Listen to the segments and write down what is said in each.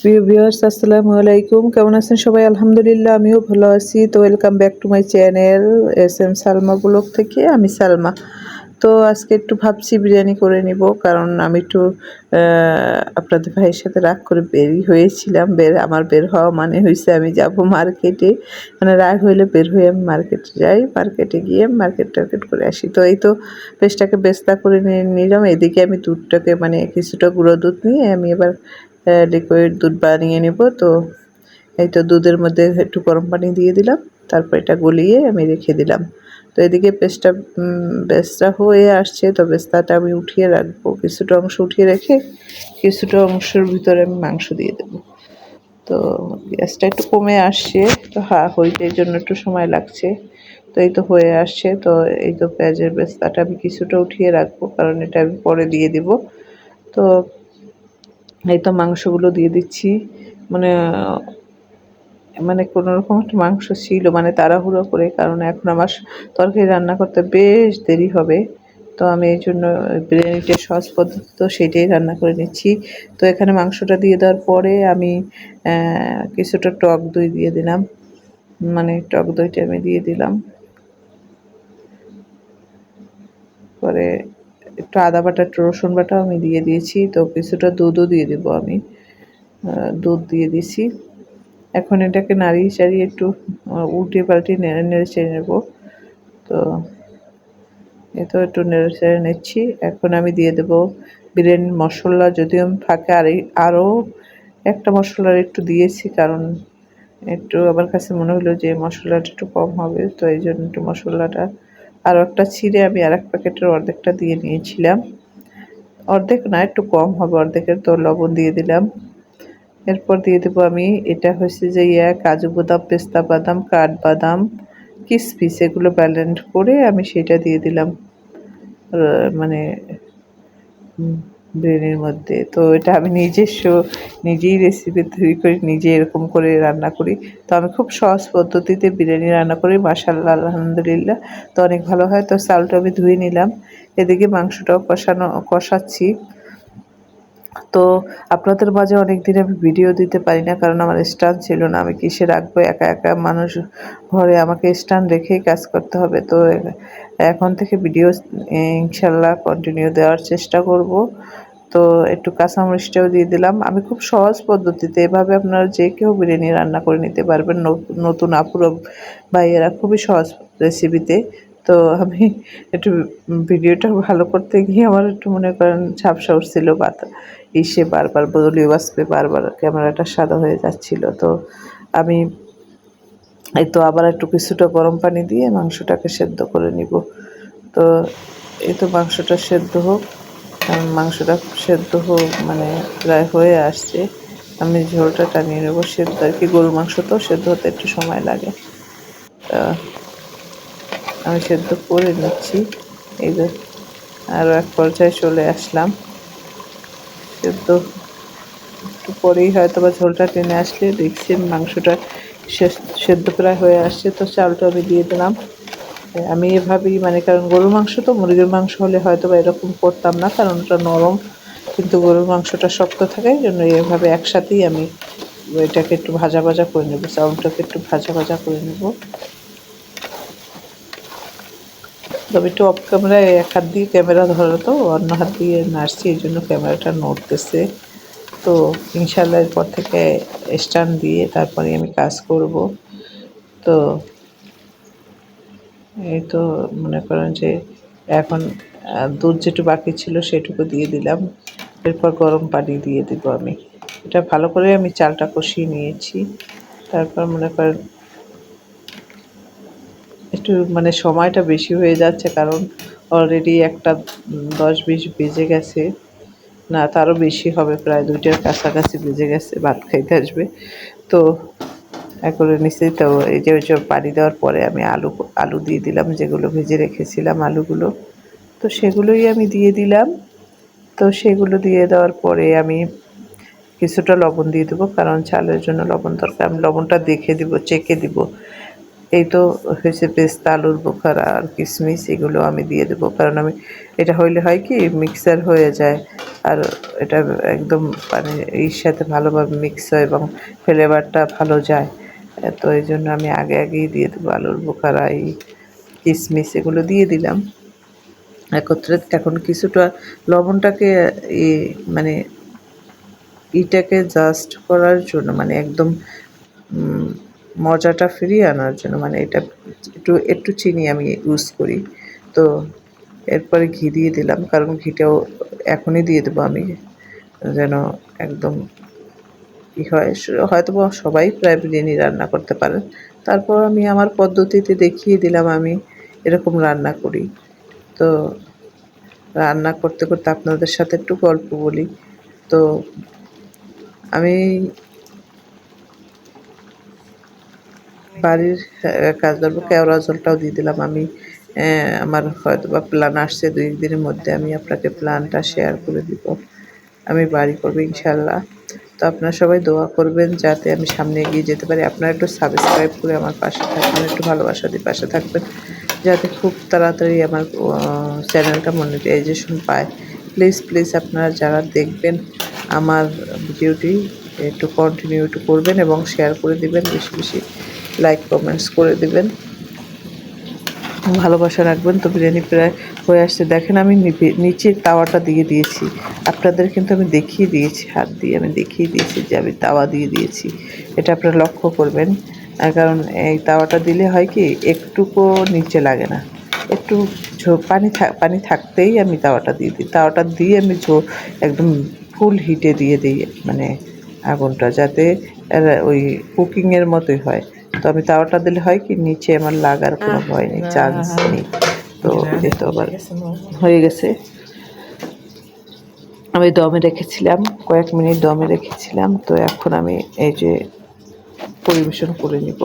প্রিয় ভিউয়ার্স আসসালামু আলাইকুম, কেমন আছেন সবাই? আলহামদুলিল্লাহ আমিও ভালো আছি। তো welcome back to my channel S M Salma blog থেকে আমি সালমা। তো আজকে একটু ভাবছি বিরিয়ানি করে নিব, কারণ আমি একটু আপনাদের ভাইয়ের সাথে রাগ করে বেরই হয়েছিলাম। আমার বের হওয়া মানে হয়েছে আমি যাব মার্কেটে, মানে রাগ হইলে বের হয়ে আমি মার্কেটে যাই, মার্কেটে গিয়ে মার্কেট টার্কেট করে আসি। তো এই তো পেস্টটাকে বেস্তা করে নিয়ে নিলাম। এদিকে আমি দুধটাকে মানে কিছুটা গুঁড়ো দুধ নিয়ে আমি এবার লিকুইড দুধ বানিয়ে নেব। তো এই তো দুধের মধ্যে একটু গরম পানি দিয়ে দিলাম, তারপর এটা গলিয়ে আমি রেখে দিলাম। তো এদিকে পেস্টটা হয়ে আসছে, তো পেস্তাটা আমি উঠিয়ে রাখবো, কিছুটা অংশ উঠিয়ে রেখে কিছুটা অংশের ভিতরে আমি মাংস দিয়ে দেবো। তো গ্যাসটা একটু কমে আসছে, তো হইতে এই জন্য একটু সময় লাগছে। তো এই তো হয়ে আসছে। তো এই তো পেঁয়াজের পেস্তাটা আমি কিছুটা উঠিয়ে রাখবো, কারণ এটা আমি পরে দিয়ে দিব। তো এই তো মাংসগুলো দিয়ে দিচ্ছি। মানে মানে কোনো রকম একটা মাংস ছিল, মানে তাড়াহুড়ো করে, কারণ এখন আমার তরকারি রান্না করতে বেশ দেরি হবে। তো আমি এই জন্য বিরিয়ানিটা সহজ পদ্ধতি, তো সেটাই রান্না করে নিচ্ছি। তো এখানে মাংসটা দিয়ে দেওয়ার পরে আমি কিছুটা টক দই দিয়ে দিলাম, মানে টক দইটা আমি দিয়ে দিলাম। পরে একটু আদা বাটা একটু রসুন বাটাও আমি দিয়ে দিয়েছি। তো কিছুটা দুধও দিয়ে দেবো আমি, দুধ দিয়ে দিছি। এখন এটাকে নাড়িয়ে চাড়িয়ে একটু উল্টে পাল্টে নেড়ে নেড়ে চেড়ে নেবো। তো এ তো একটু নেড়ে চেড়ে নিচ্ছি। এখন আমি দিয়ে দেবো বিরিয়ানির মশলা, যদিও আমি ফাঁকে আরও একটা মশলার একটু দিয়েছি, কারণ একটু আমার কাছে মনে হলো যে মশলাটা একটু কম হবে, তো এই জন্য একটু মশলাটা আরও একটা ছিঁড়ে আমি আর এক প্যাকেটের অর্ধেকটা দিয়ে নিয়েছিলাম। অর্ধেক না, একটু কম হবে অর্ধেকের। তো লবণ দিয়ে দিলাম। এরপর দিয়ে দেবো আমি, এটা হচ্ছে যে কাজু বাদাম, পেস্তা বাদাম, কাঠবাদাম, কিশমিশ, এগুলো ব্লেন্ড করে আমি সেটা দিয়ে দিলাম মানে বিরিয়ানির মধ্যে। তো এটা আমি নিজেই রেসিপি তৈরি করি, নিজে এরকম করে রান্না করি। তো আমি খুব সহজ পদ্ধতিতে বিরিয়ানি রান্না করি, মাশাআল্লাহ আলহামদুলিল্লাহ। তো অনেক ভালো হয়। তো চালটা আমি ধুয়ে নিলাম, এদিকে মাংসটাও কষাচ্ছি। তো আপনাদের মাঝে অনেক দিন আমি ভিডিও দিতে পারি না, কারণ আমার স্ট্যান্ড ছিল না। আমি কিসে রাখবো, একা একা মানুষ ঘরে, আমাকে স্ট্যান্ড রেখেই কাজ করতে হবে। তো এখন থেকে ভিডিও ইনশাল্লাহ কন্টিনিউ দেওয়ার চেষ্টা করব। তো একটু কাঁচামরিচটাও দিয়ে দিলাম। আমি খুব সহজ পদ্ধতিতে, এভাবে আপনারা যে কেউ বিরিয়ানি রান্না করে নিতে পারবেন, নতুন আপুরা ভাইয়েরা, খুবই সহজ রেসিপিতে। তো আমি একটু ভিডিওটা ভালো করতে গিয়ে আমার একটু মনে করেন ঝাপসা উঠছিল, বারবার বদলি বাষ্পে বারবার ক্যামেরাটা সাদা হয়ে যাচ্ছিল। তো আমি এই তো আবার একটু কিছুটা গরম পানি দিয়ে মাংসটাকে সেদ্ধ করে নিব। তো এই তো মাংসটা সেদ্ধ হোক, মাংসটা সেদ্ধ হোক, মানে প্রায় হয়ে আসছে। আমি ঝোলটা টানিয়ে নেবো, সেদ্ধ আর কি, গরুর মাংস তো সেদ্ধ হতে একটু সময় লাগে। আমি সেদ্ধ করে নিচ্ছি। এই যে আরও এক পর্যায়ে চলে আসলাম। সেদ্ধ একটু পরেই হয়তো বা ঝোলটা টেনে আসলে দেখছি মাংসটা সেদ্ধ প্রায় হয়ে আসছে। তো চালটা আমি দিয়ে দিলাম। আমি এভাবেই, মানে কারণ গরুর মাংস তো, মুরগির মাংস হলে হয়তো বা এরকম করতাম না, কারণ ওটা নরম, কিন্তু গরুর মাংসটা শক্ত থাকে, এই জন্য এভাবে একসাথেই আমি এটাকে একটু ভাজা ভাজা করে নেবো, চাউলটাকে একটু ভাজা ভাজা করে নেব। তবে একটু অফ ক্যামেরায় এক হাত দিয়ে ক্যামেরা ধরো, তো অন্য হাত দিয়ে নাড়ছি, এই জন্য ক্যামেরাটা নড়তেছে। তো ইনশাল্লাহ এরপর থেকে স্ট্যান্ড দিয়ে তারপরে আমি কাজ করব। তো এই তো মনে করেন যে এখন দুধ যেটু বাকি ছিল সেটুকু দিয়ে দিলাম। এরপর গরম পানি দিয়ে দিব আমি। এটা ভালো করে আমি চালটা কষিয়ে নিয়েছি। তারপর মনে করেন একটু মানে সময়টা বেশি হয়ে যাচ্ছে, কারণ অলরেডি একটা 10-20 বেজে গেছে, না তারও বেশি হবে, প্রায় 2টার কাছাকাছি বেজে গেছে, ভাত খাইতে আসবে। তো করে নিচ্ছি। তো এই যে পানি দেওয়ার পরে আমি আলু দিয়ে দিলাম, যেগুলো ভেজে রেখেছিলাম আলুগুলো। তো সেগুলোই আমি দিয়ে দিলাম। তো সেগুলো দিয়ে দেওয়ার পরে আমি কিছুটা লবণ দিয়ে দেবো, কারণ চালের জন্য লবণ দরকার। আমি লবণটা দেখে দিব, চেখে দিব, এই তো হয়েছে পেস্তা, আলুর বোখারা আর কিশমিশ, এগুলো আমি দিয়ে দেবো, কারণ আমি এটা হইলে হয় কি মিক্সার হয়ে যায় আর এটা একদম মানে এর সাথে ভালোভাবে মিক্স হয় এবং ফ্লেভারটা ভালো যায়। তো এই জন্য আমি আগেই দিয়ে দেবো আলুর বোখারা, এই কিশমিশ এগুলো দিয়ে দিলাম একত্রে। এখন কিছুটা লবণটাকে মানে ইটাকে জাস্ট করার জন্য, মানে একদম মজাটা ফিরিয়ে আনার জন্য, মানে এটা একটু চিনি আমি ইউজ করি। তো এরপরে ঘি দিয়ে দিলাম, কারণ ঘিটাও এখনই দিয়ে দেবো আমি, যেন একদম কী হয়। হয়তো সবাই প্রায় বিরিয়ানি রান্না করতে পারেন, তারপর আমি আমার পদ্ধতিতে দেখিয়ে দিলাম আমি এরকম রান্না করি। তো রান্না করতে করতে আপনাদের সাথে একটু গল্প বলি। তো আমি বাড়ির কাজ ধরবো, কেওড়া জলটাও দিয়ে দিলাম আমি। আমার হয়তো বা প্ল্যান আসছে 2 দিনের মধ্যে, আমি আপনাকে প্ল্যানটা শেয়ার করে দিব। আমি বাড়ি করবো ইনশাল্লাহ। তো আপনারা সবাই দোয়া করবেন যাতে আমি সামনে এগিয়ে যেতে পারি। আপনারা একটু সাবস্ক্রাইব করে আমার পাশে থাকবেন, একটু ভালোবাসা দিয়ে পাশে থাকবেন, যাতে খুব তাড়াতাড়ি আমার চ্যানেলটা মনিটাইজেশন পায়। প্লিজ আপনারা যারা দেখবেন আমার ভিডিওটি একটু কন্টিনিউ করবেন এবং শেয়ার করে দিবেন, বেশি লাইক কমেন্টস করে দিবেন, ভালোবাসা রাখবেন। তো বিরিয়ানি প্রায় হয়ে আসছে, দেখেন আমি নিচে তাওয়াটা দিয়ে দিয়েছি। আপনাদের কিন্তু আমি দেখিয়ে দিয়েছি, হাত দিয়ে আমি দেখিয়ে দিয়েছি যে আমি তাওয়া দিয়ে দিয়েছি। এটা আপনারা লক্ষ্য করবেন, কারণ এই তাওয়াটা দিলে হয় কি একটুকুও নিচে লাগে না। একটু পানি থাকতেই আমি তাওয়াটা দিয়ে দিই। তাওয়াটা দিয়ে আমি একদম ফুল হিটে দিয়ে দিই, মানে আগুনটা, যাতে ওই কুকিংয়ের মতোই হয়। তো আমি তাওয়াটা দিলে হয় কি নিচে আমার লাগার কোনো ভয় নেই, চান্স নেই। তো এই তো আবার হয়ে গেছে। আমি দমে রেখেছিলাম, কয়েক মিনিট দমে রেখেছিলাম। তো এখন আমি এই যে পরিবেশন করে নিব।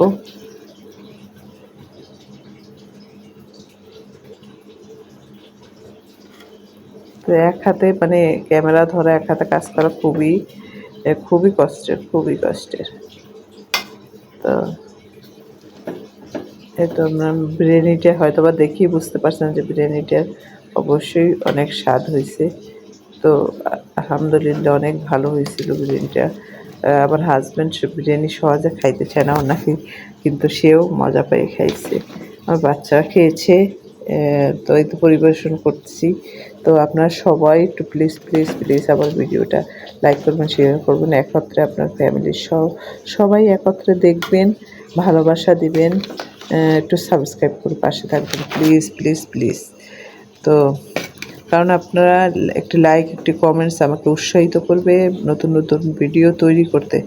তো এক হাতে মানে ক্যামেরা ধরা, এক হাতে কাজ করা খুবই কষ্টের। তো এই তো বিরিয়ানিটা হয়তো বা দেখেই বুঝতে পারছেন যে বিরিয়ানিটার অবশ্যই অনেক স্বাদ হয়েছে। তো আলহামদুলিল্লাহ অনেক ভালো হয়েছিল বিরিয়ানিটা। আমার হাজব্যান্ড বিরিয়ানি সহজে খাইতে চায় না নাকি, কিন্তু সেও মজা পেয়ে খাইছে, আমার বাচ্চারা খেয়েছে। তো এই তো পরিবেশন করছি। তো আপনারা সবাই একটু প্লিজ আমার ভিডিওটা লাইক করবেন, শেয়ার করবেন, একত্রে আপনার ফ্যামিলির সবাই একত্রে দেখবেন, ভালোবাসা দিবেন, একটু সাবস্ক্রাইব করে পাশে থাকবেন প্লিজ। তো কারণ আপনারা একটি লাইক, একটি কমেন্টস আমাকে উৎসাহিত করবে নতুন ভিডিও তৈরি করতে।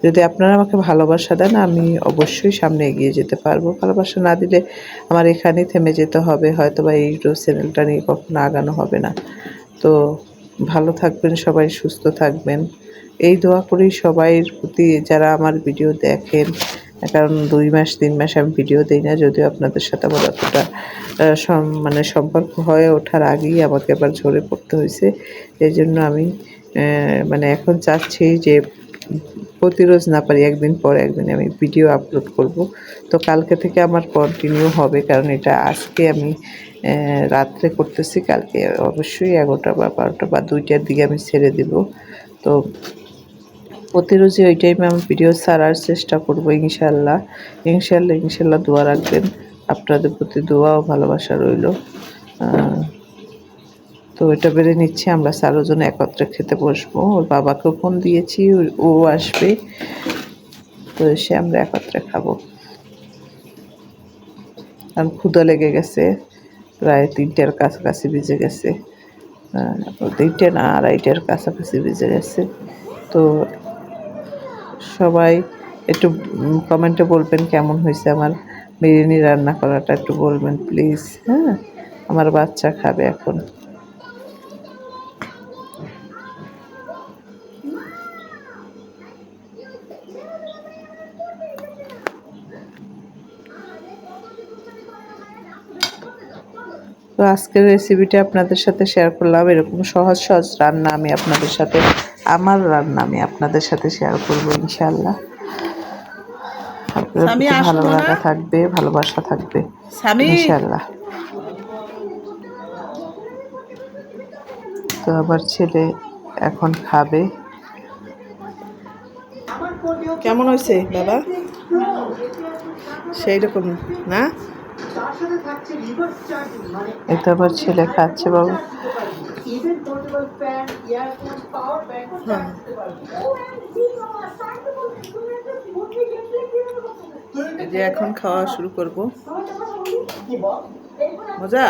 যদি আপনারা আমাকে ভালোবাসা দেন, আমি অবশ্যই সামনে এগিয়ে যেতে পারবো। ভালোবাসা না দিলে আমার এখানেই থেমে যেতে হবে, হয়তো বা এই চ্যানেলটা নিয়ে কখনো আগানো হবে না। তো ভালো থাকবেন সবাই, সুস্থ থাকবেন, এই দোয়া করি সবাইয়ের প্রতি যারা আমার ভিডিও দেখেন। কারণ 2 মাস 3 মাস আমি ভিডিও দিই না, যদিও আপনাদের সাথে আমার অতটা মানে সম্পর্ক হয়ে ওঠার আগেই আমাকে আবার ঝরে পড়তে হয়েছে। এই জন্য আমি মানে এখন চাচ্ছি যে প্রতিরোজ না পারি একদিন পর একদিন আমি ভিডিও আপলোড করব। তো কালকে থেকে আমার কন্টিনিউ হবে, কারণ এটা আজকে আমি রাত্রে করতেছি, কালকে অবশ্যই 11টা বা 12টা বা 2টার দিকে আমি ছেড়ে দেব। তো প্রতিরোজই ওই টাইমে আমি ভিডিও ছাড়ার চেষ্টা করব ইনশাল্লাহ। দোয়া রাখবেন, আপনাদের প্রতি দোয়া ও ভালোবাসা রইল। তো এটা বেড়ে নিচ্ছে, আমরা 4 জন একত্রে খেতে বসবো। ওর বাবাকেও ফোন দিয়েছি, ও আসবে। তো এসে আমরা একত্রে খাবো, কারণ ক্ষুধা লেগে গেছে, প্রায় 3টার কাছাকাছি বেজে গেছে। 3টে না 2:30টার কাছাকাছি বেজে গেছে। তো সবাই একটু কমেন্টে বলবেন কেমন হয়েছে আমার বিরিয়ানি রান্না করাটা, একটু বলবেন প্লিজ। হ্যাঁ, আমার বাচ্চা খাবে এখন। তো আজকের রেসিপিটা আপনাদের সাথে শেয়ার করলাম। এরকম সহজ রান্না আমি আপনাদের সাথে, আমার রান্না আমি আপনাদের সাথে শেয়ার করবো ইনশাল্লাহ। ওর স্বামী প্রতি ভালো আসলো না। লাগা থাকবে, ভালোবাসা থাকবে স্বামী ইনশাল্লাহ। তো আবার ছেলে এখন খাবে। কেমন হয়েছে বাবা? সেই রকম না? এতে আবার ছেলে খাচ্ছে বাবু। হ্যাঁ। এই যে এখন খাওয়া শুরু করব। মজা?